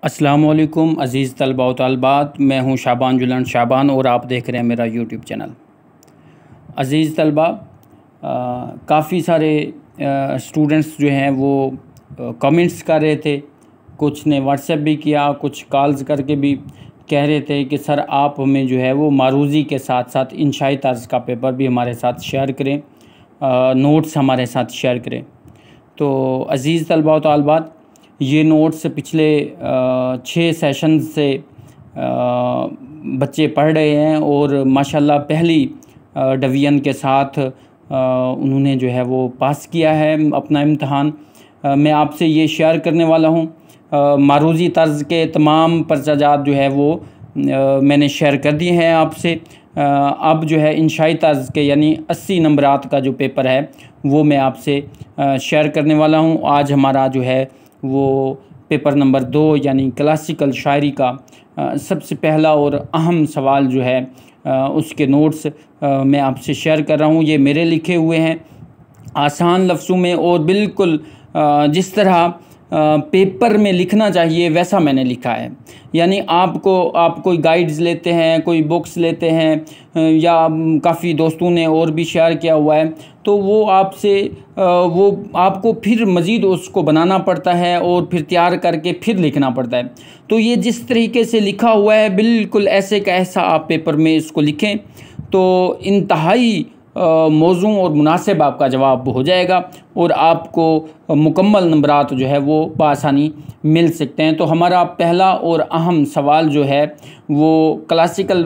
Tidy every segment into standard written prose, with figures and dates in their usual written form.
السلام علیکم عزیز طلباء و طالبات، میں ہوں شعبان جولان شعبان اور آپ دیکھ رہے ہیں میرا یوٹیوب چینل۔ عزیز طلباء، کافی سارے اسٹوڈنٹس جو ہیں وہ کمنٹس کر رہے تھے، کچھ نے واٹس ایپ بھی کیا، کچھ کالز کر کے بھی کہہ رہے تھے کہ سر آپ ہمیں جو ہے وہ معروضی کے ساتھ ساتھ انشائی طرز کا پیپر بھی ہمارے ساتھ شیئر کریں، نوٹس ہمارے ساتھ شیئر کریں۔ تو عزیز طلباء و طالبات، یہ نوٹس پچھلے 6 سیشنز سے بچے پڑھ رہے ہیں اور ماشاءاللہ پہلی ڈویژن کے ساتھ انہوں نے جو ہے وہ پاس کیا ہے اپنا امتحان۔ میں آپ سے یہ شیئر کرنے والا ہوں، معروضی طرز کے تمام پرچہ جات جو ہے وہ میں نے شیئر کر دیے ہیں آپ سے۔ اب جو ہے انشائی طرز کے یعنی 80 نمبرات کا جو پیپر ہے وہ میں آپ سے شیئر کرنے والا ہوں۔ آج ہمارا جو ہے وہ پیپر نمبر 2 یعنی کلاسیکل شاعری کا سب سے پہلا اور اہم سوال جو ہے اس کے نوٹس میں آپ سے شیئر کر رہا ہوں۔ یہ میرے لکھے ہوئے ہیں آسان لفظوں میں اور بالکل جس طرح پیپر میں لکھنا چاہیے ویسا میں نے لکھا ہے۔ یعنی آپ کوئی گائیڈز لیتے ہیں، کوئی بکس لیتے ہیں یا کافی دوستوں نے اور بھی شیئر کیا ہوا ہے تو وہ آپ کو پھر مزید اس کو بنانا پڑتا ہے اور پھر تیار کر کے پھر لکھنا پڑتا ہے۔ تو یہ جس طریقے سے لکھا ہوا ہے بالکل ایسے کا ایسا آپ پیپر میں اس کو لکھیں تو انتہائی موزوں اور مناسب آپ کا جواب ہو جائے گا اور آپ کو مکمل نمبرات جو ہے وہ بآسانی مل سکتے ہیں۔ تو ہمارا پہلا اور اہم سوال جو ہے وہ کلاسیکل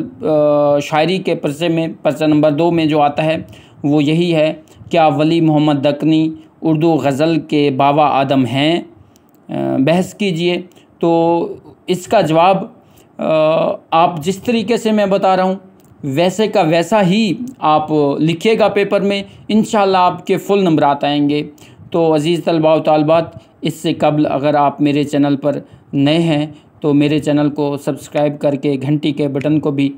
شاعری کے پرچہ نمبر 2 میں جو آتا ہے وہ یہی ہے، کیا ولی محمد دکنی اردو غزل کے بابا آدم ہیں؟ بحث کیجئے۔ تو اس کا جواب آپ جس طریقے سے میں بتا رہا ہوں ویسے کا ویسا ہی آپ لکھیے گا پیپر میں، انشاءاللہ آپ کے فل نمبرات آئیں گے۔ تو عزیز طلباء و طالبات، اس سے قبل اگر آپ میرے چینل پر نئے ہیں تو میرے چینل کو سبسکرائب کر کے گھنٹی کے بٹن کو بھی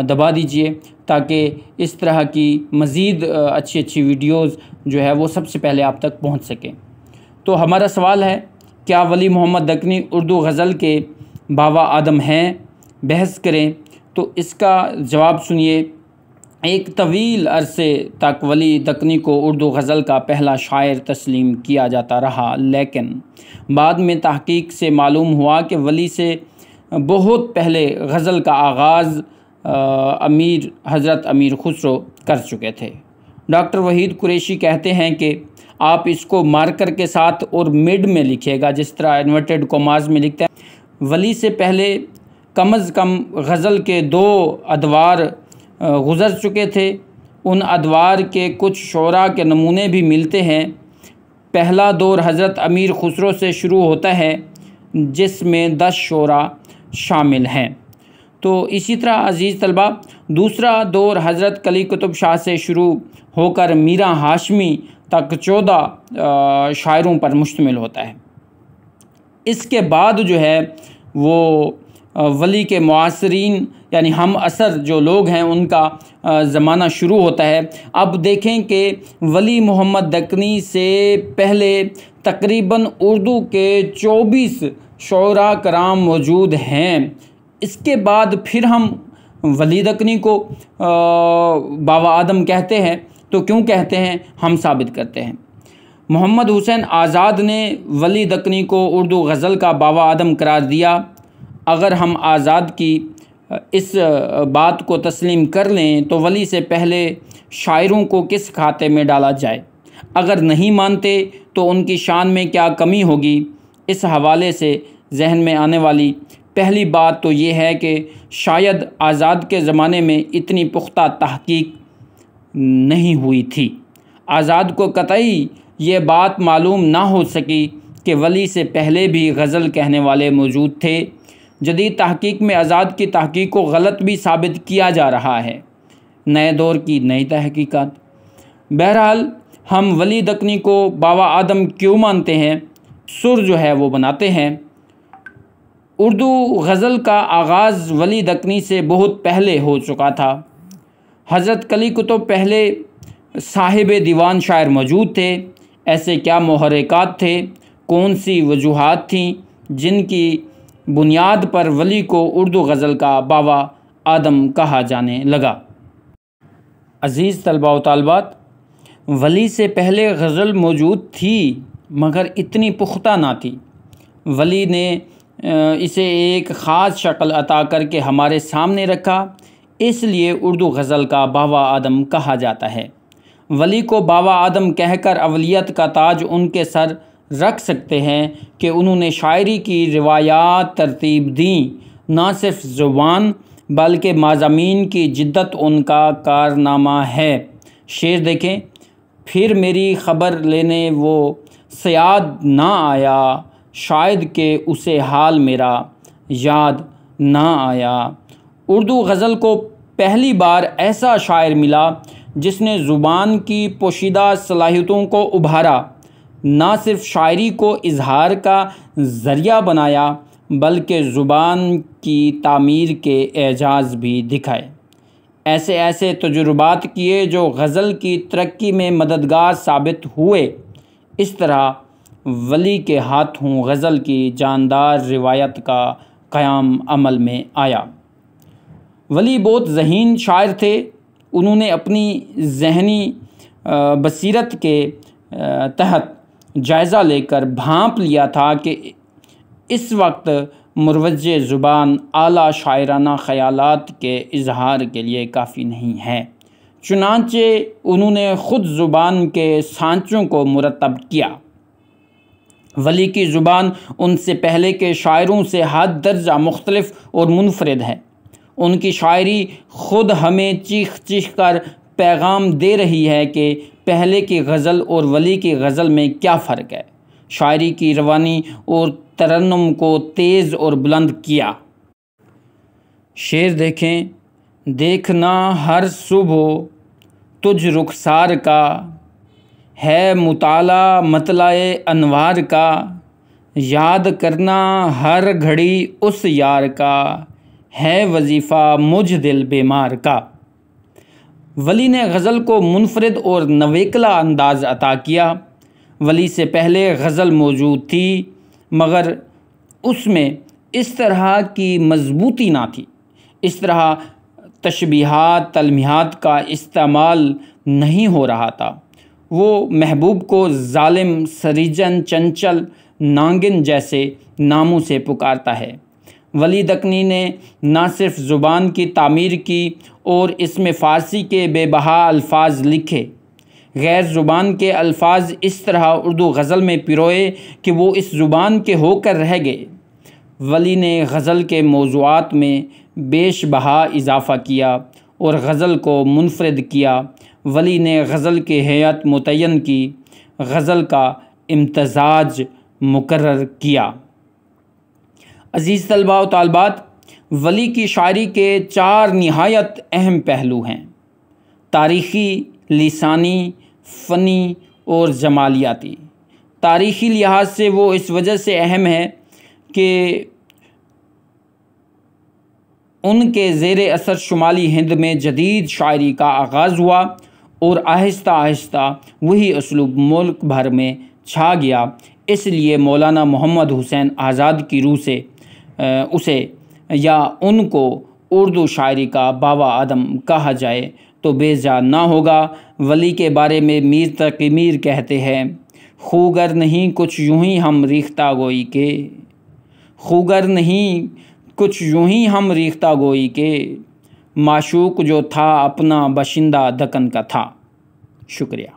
دبا دیجئے تاکہ اس طرح کی مزید اچھی ویڈیوز جو ہے وہ سب سے پہلے آپ تک پہنچ سکیں۔ تو ہمارا سوال ہے، کیا ولی محمد دکنی اردو غزل کے بابا آدم ہیں؟ بحث کریں۔ تو اس کا جواب سنیے۔ ایک طویل عرصے تک ولی دکنی کو اردو غزل کا پہلا شاعر تسلیم کیا جاتا رہا، لیکن بعد میں تحقیق سے معلوم ہوا کہ ولی سے بہت پہلے غزل کا آغاز حضرت امیر خسرو کر چکے تھے۔ ڈاکٹر وحید قریشی کہتے ہیں کہ آپ اس کو مارکر کے ساتھ اور مڈ میں لکھیے گا، جس طرح انورٹڈ کوماز میں لکھتے ہیں۔ ولی سے پہلے کم از کم غزل کے 2 ادوار گزر چکے تھے۔ ان ادوار کے کچھ شعراء کے نمونے بھی ملتے ہیں۔ پہلا دور حضرت امیر خسرو سے شروع ہوتا ہے جس میں 10 شعراء شامل ہیں۔ تو اسی طرح عزیز طلباء، دوسرا دور حضرت قلی قطب شاہ سے شروع ہو کر میرا ہاشمی تک 14 شاعروں پر مشتمل ہوتا ہے۔ اس کے بعد جو ہے وہ ولی کے معاصرین یعنی ہم عصر جو لوگ ہیں ان کا زمانہ شروع ہوتا ہے۔ اب دیکھیں کہ ولی محمد دکنی سے پہلے تقریباً اردو کے 24 شعراء کرام موجود ہیں۔ اس کے بعد پھر ہم ولی دکنی کو بابا آدم کہتے ہیں، تو کیوں کہتے ہیں ہم ثابت کرتے ہیں۔ محمد حسین آزاد نے ولی دکنی کو اردو غزل کا بابا آدم قرار دیا۔ اگر ہم آزاد کی اس بات کو تسلیم کر لیں تو ولی سے پہلے شاعروں کو کس کھاتے میں ڈالا جائے؟ اگر نہیں مانتے تو ان کی شان میں کیا کمی ہوگی؟ اس حوالے سے ذہن میں آنے والی پہلی بات تو یہ ہے کہ شاید آزاد کے زمانے میں اتنی پختہ تحقیق نہیں ہوئی تھی۔ آزاد کو قطعی یہ بات معلوم نہ ہو سکی کہ ولی سے پہلے بھی غزل کہنے والے موجود تھے۔ جدید تحقیق میں آزاد کی تحقیق کو غلط بھی ثابت کیا جا رہا ہے۔ نئے دور کی نئی تحقیقات۔ بہرحال ہم ولی دکنی کو بابا آدم کیوں مانتے ہیں؟ سر جو ہے وہ بناتے ہیں۔ اردو غزل کا آغاز ولی دکنی سے بہت پہلے ہو چکا تھا۔ حضرت قلی قطب پہلے صاحب دیوان شاعر موجود تھے۔ ایسے کیا محرکات تھے، کون سی وجوہات تھیں جن کی بنیاد پر ولی کو اردو غزل کا بابا آدم کہا جانے لگا۔ عزیز طلباء و طالبات، ولی سے پہلے غزل موجود تھی مگر اتنی پختہ نہ تھی۔ ولی نے اسے ایک خاص شکل عطا کر کے ہمارے سامنے رکھا، اس لیے اردو غزل کا بابا آدم کہا جاتا ہے۔ ولی کو بابا آدم کہہ کر اولیت کا تاج ان کے سر رکھ سکتے ہیں کہ انہوں نے شاعری کی روایات ترتیب دیں۔ نہ صرف زبان بلکہ مضامین کی جدت ان کا کارنامہ ہے۔ شعر دیکھیں، پھر میری خبر لینے وہ صیاد نہ آیا، شاید کہ اسے حال میرا یاد نہ آیا۔ اردو غزل کو پہلی بار ایسا شاعر ملا جس نے زبان کی پوشیدہ صلاحیتوں کو ابھارا، نہ صرف شاعری کو اظہار کا ذریعہ بنایا بلکہ زبان کی تعمیر کے اعجاز بھی دکھائے۔ ایسے تجربات کیے جو غزل کی ترقی میں مددگار ثابت ہوئے۔ اس طرح ولی کے ہاتھوں غزل کی جاندار روایت کا قیام عمل میں آیا۔ ولی بہت ذہین شاعر تھے۔ انہوں نے اپنی ذہنی بصیرت کے تحت جائزہ لے کر بھانپ لیا تھا کہ اس وقت مروج زبان اعلیٰ شاعرانہ خیالات کے اظہار کے لیے کافی نہیں ہے۔ چنانچہ انہوں نے خود زبان کے سانچوں کو مرتب کیا۔ ولی کی زبان ان سے پہلے کے شاعروں سے حد درجہ مختلف اور منفرد ہے۔ ان کی شاعری خود ہمیں چیخ چیخ کر پیغام دے رہی ہے کہ پہلے کی غزل اور ولی کی غزل میں کیا فرق ہے۔ شاعری کی روانی اور ترنم کو تیز اور بلند کیا۔ شعر دیکھیں، دیکھنا ہر صبح تجھ رخسار کا، ہے مطالعہ مطلع انوار کا، یاد کرنا ہر گھڑی اس یار کا، ہے وظیفہ مجھ دل بیمار کا۔ ولی نے غزل کو منفرد اور نویکلا انداز عطا کیا۔ ولی سے پہلے غزل موجود تھی مگر اس میں اس طرح کی مضبوطی نہ تھی، اس طرح تشبیہات تلمیحات کا استعمال نہیں ہو رہا تھا۔ وہ محبوب کو ظالم، سریجن، چنچل، ناگن جیسے ناموں سے پکارتا ہے۔ ولی دکنی نے نہ صرف زبان کی تعمیر کی اور اس میں فارسی کے بے بہا الفاظ لکھے، غیر زبان کے الفاظ اس طرح اردو غزل میں پروئے کہ وہ اس زبان کے ہو کر رہ گئے۔ ولی نے غزل کے موضوعات میں بیش بہا اضافہ کیا اور غزل کو منفرد کیا۔ ولی نے غزل کی ہیئت متعین کی، غزل کا امتزاج مقرر کیا۔ عزیز طلباء و طالبات، ولی کی شاعری کے 4 نہایت اہم پہلو ہیں: تاریخی، لسانی، فنی اور جمالیاتی۔ تاریخی لحاظ سے وہ اس وجہ سے اہم ہے کہ ان کے زیر اثر شمالی ہند میں جدید شاعری کا آغاز ہوا اور آہستہ آہستہ وہی اسلوب ملک بھر میں چھا گیا۔ اس لیے مولانا محمد حسین آزاد کی روح سے اسے یا ان کو اردو شاعری کا بابا آدم کہا جائے تو بے جا نہ ہوگا۔ ولی کے بارے میں میر تقی میر کہتے ہیں: خوگر نہیں کچھ یوں ہی ہم ریختہ گوئی کے، خوگر نہیں کچھ یوں ہی ہم ریختہ گوئی کے، معشوق جو تھا اپنا باشندہ دکن کا تھا۔ شکریہ۔